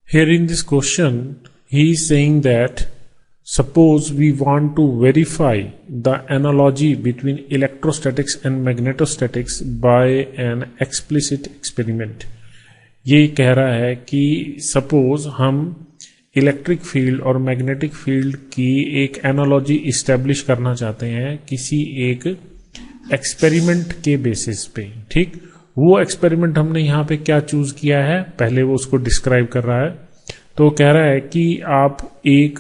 Here in this question, he is saying that suppose we want to verify the analogy between electrostatics and magnetostatics by an explicit experiment. ये कह रहा है कि suppose हम electric field और magnetic field की एक analogy establish करना चाहते हैं किसी एक एक्सपेरिमेंट के बेसिस पे, ठीक। वो एक्सपेरिमेंट हमने यहाँ पे क्या चूज किया है, पहले वो उसको डिस्क्राइब कर रहा है। तो कह रहा है कि आप एक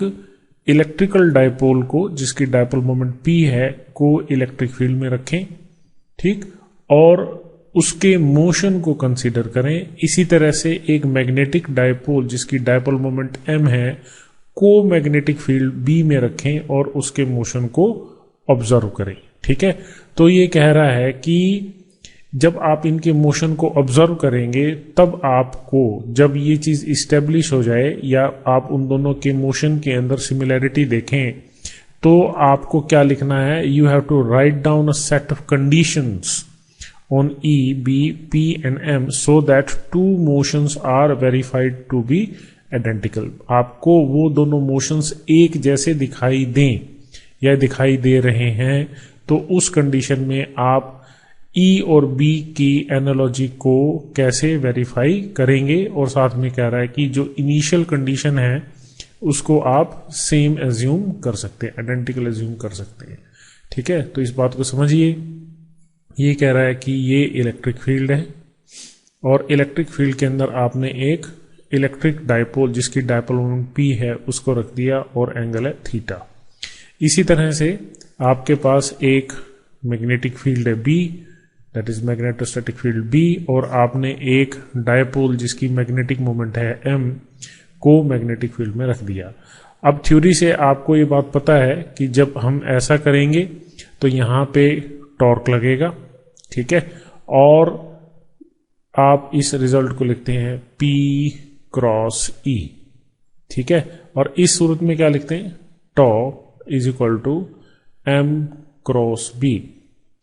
इलेक्ट्रिकल डायपोल को, जिसकी डायपोल मोमेंट P है, को इलेक्ट्रिक फील्ड में रखें, ठीक, और उसके मोशन को कंसीडर करें। इसी तरह से एक मैग्नेटिक डायपोल जिसकी डायपोल मोमेंट M है को मैग्नेटिक फील्ड B में रखें और उसके मोशन को ऑब्जर्व करें, ठीक है। तो ये कह रहा है कि जब आप इनके मोशन को ऑब्जर्व करेंगे तब आपको, जब ये चीज इस्टेब्लिश हो जाए या आप उन दोनों के मोशन के अंदर सिमिलैरिटी देखें, तो आपको क्या लिखना है, you have to write down a set of conditions on E, B, P and M so that two motions are verified to be identical. आपको वो दोनों मोशंस एक जैसे दिखाई दें या दिखाई दे रहे हैं, तो उस कंडीशन में आप E और B की एनालॉजी को कैसे वेरीफाई करेंगे। और साथ में कह रहा है कि जो इनिशियल कंडीशन है उसको आप सेम एज्यूम कर सकते हैं, आइडेंटिकल एज्यूम कर सकते हैं, ठीक है। तो इस बात को समझिए। ये कह रहा है कि ये इलेक्ट्रिक फील्ड है और इलेक्ट्रिक फील्ड के अंदर आपने एक इलेक्ट्रिक डायपोल जिसकी डायपोल मोमेंट P है उसको रख दिया और एंगल है थीटा। इसी तरह से आपके पास एक मैग्नेटिक फील्ड है B, that is magnetostatic field B, और आपने एक डायपोल जिसकी मैग्नेटिक मोमेंट है M को मैग्नेटिक फील्ड में रख दिया। अब थ्योरी से आपको ये बात पता है कि जब हम ऐसा करेंगे तो यहां पे टॉर्क लगेगा, ठीक है, और आप इस रिजल्ट को लिखते हैं P क्रॉस E, ठीक है। और इस सूरत में क्या लिखते हैं, tau is equal to M cross B,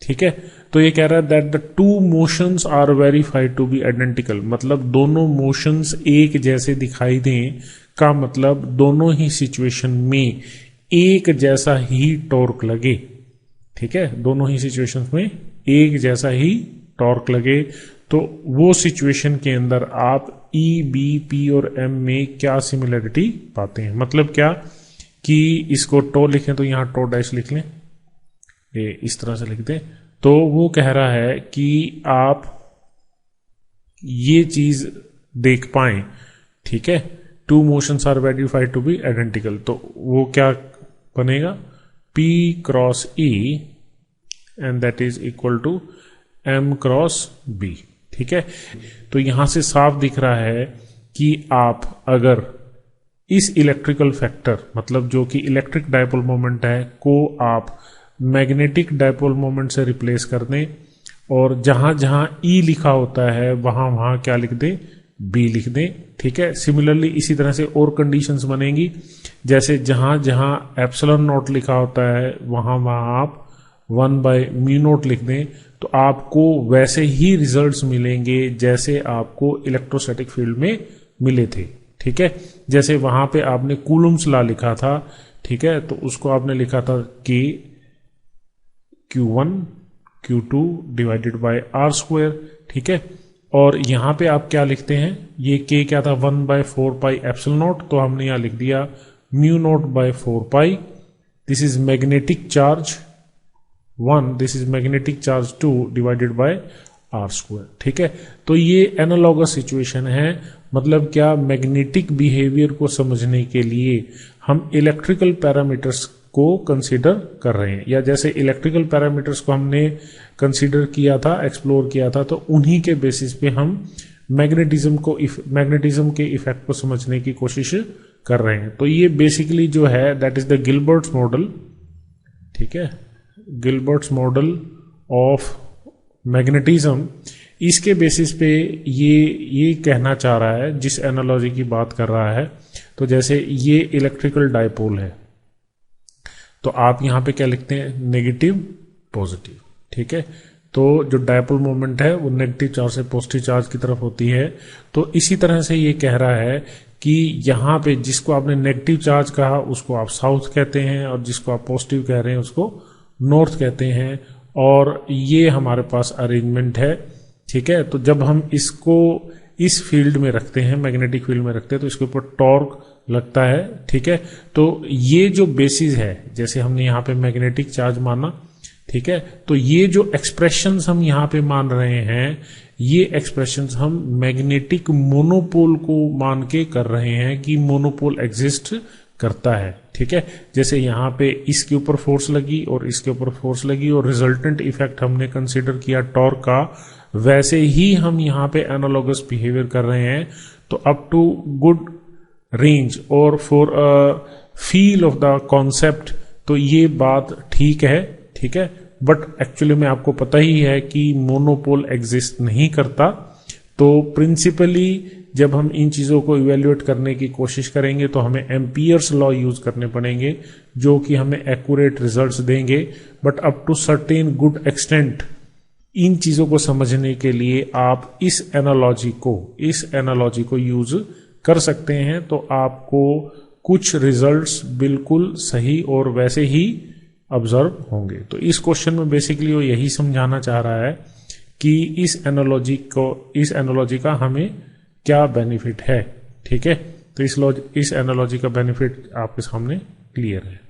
ठीक है। तो ये कह रहा है that the two motions are verified to be identical, मतलब दोनों मोशंस एक जैसे दिखाई दें का मतलब दोनों ही सिचुएशन में एक जैसा ही टॉर्क लगे, ठीक है। दोनों ही सिचुएशंस में एक जैसा ही टॉर्क लगे, तो वो सिचुएशन के अंदर आप E, B, P और M में क्या सिमिलरिटी पाते हैं। मतलब क्या कि इसको टो लिखें तो यहां टो डैश लिख लें, ये इस तरह से लिख दें। तो वो कह रहा है कि आप ये चीज देख पाएं, ठीक है, two motions are verified to be identical. तो वो क्या बनेगा, P cross E and that is equal to M cross B, ठीक है। तो यहां से साफ दिख रहा है कि आप अगर इस इलेक्ट्रिकल फैक्टर, मतलब जो कि इलेक्ट्रिक डायपोल मोमेंट है, को आप मैग्नेटिक डायपोल मोमेंट से रिप्लेस कर दें और जहां जहां E लिखा होता है वहां वहां क्या लिख दें, B लिख दें, ठीक है। सिमिलरली इसी तरह से और कंडीशंस बनेंगी, जैसे जहां जहां एप्सिलॉन नॉट लिखा होता है वहां वहां आप 1/μ0 लिख दें, तो आपको वैसे ही रिजल्ट्स मिलेंगे जैसे आपको इलेक्ट्रोस्टैटिक फील्ड में मिले थे, ठीक है। जैसे वहां पे आपने कूलम्स लॉ लिखा था, ठीक है, तो उसको आपने लिखा था कि Q1 Q2 divided by R², ठीक है। और यहां पे आप क्या लिखते हैं, ये K क्या था, 1/4π एप्सिलॉन नॉट, तो हमने यहां लिख दिया μ0/4π। This is magnetic charge 1, this is magnetic charge 2 divided by R², ठीक है। तो ये एनालॉगस सिचुएशन है, मतलब क्या, मैग्नेटिक बिहेवियर को समझने के लिए हम इलेक्ट्रिकल पैरामीटर्स को कंसीडर कर रहे हैं, या जैसे इलेक्ट्रिकल पैरामीटर्स को हमने कंसीडर किया था, एक्सप्लोर किया था, तो उन्हीं के बेसिस पे हम मैग्नेटिज्म के इफेक्ट को समझने की कोशिश कर रहे हैं। तो ये बेसिकली जो है दैट इज द गिलबर्ट्स मॉडल, ठीक है, गिलबर्ट्स मॉडल ऑफ मैग्नेटिज्म। इसके बेसिस पे ये कहना चाह रहा है, जिस एनालॉजी की बात कर रहा है, तो जैसे ये इलेक्ट्रिकल डायपोल है, तो आप यहां पे क्या लिखते हैं, नेगेटिव पॉजिटिव, ठीक है। तो जो डायपोल मोमेंट है वो नेगेटिव चार्ज से पॉजिटिव चार्ज की तरफ होती है। तो इसी तरह से ये कह रहा है कि यहाँ पे जिसको आपने नेगेटिव चार्ज कहा उसको आप साउथ कहते हैं और जिसको आप पॉजिटिव कह रहे हैं उसको नॉर्थ कहते हैं, और ये हमारे पास अरेंजमेंट है। ठीक है, तो जब हम इसको इस फील्ड में रखते हैं, मैग्नेटिक फील्ड में रखते हैं, तो इसके ऊपर टॉर्क लगता है। ठीक है, तो ये जो बेसिस है, जैसे हमने यहाँ पे मैग्नेटिक चार्ज माना, ठीक है, तो ये जो एक्सप्रेशंस हम यहाँ पे मान रहे हैं, ये एक्सप्रेशंस हम मैग्नेटिक मोनोपोल को मान के कर रहे हैं कि मोनोपोल एग्जिस्ट करता है। ठीक है, जैसे यहाँ पे इसके ऊपर फोर्स लगी और इसके ऊपर फोर्स लगी और रिजल्टेंट इफेक्ट हमने कंसीडर किया टॉर्क का, वैसे ही हम यहाँ पे एनालॉगस बिहेवियर कर रहे हैं। तो अप टू गुड रेंज और for feel of the concept, तो ये बात ठीक है। ठीक है, बट एक्चुअली में आपको पता ही है कि मोनोपोल एग्जिस्ट नहीं करता। तो प्रिंसिपली जब हम इन चीजों को इवेल्युएट करने की कोशिश करेंगे तो हमें एम्पियर्स लॉ यूज करने पड़ेंगे, जो कि हमें एक्यूरेट रिजल्ट्स देंगे। But up to certain good extent इन चीजों को समझने के लिए आप इस एनालॉजी को यूज कर सकते हैं, तो आपको कुछ रिजल्ट्स बिल्कुल सही और वैसे ही ऑब्जर्व होंगे। तो इस क्वेश्चन में बेसिकली वो यही समझाना चाह रहा है कि इस एनालॉजी का हमें क्या बेनिफिट है। ठीक है, तो इस एनालॉजी का बेनिफिट आपके सामने क्लियर है।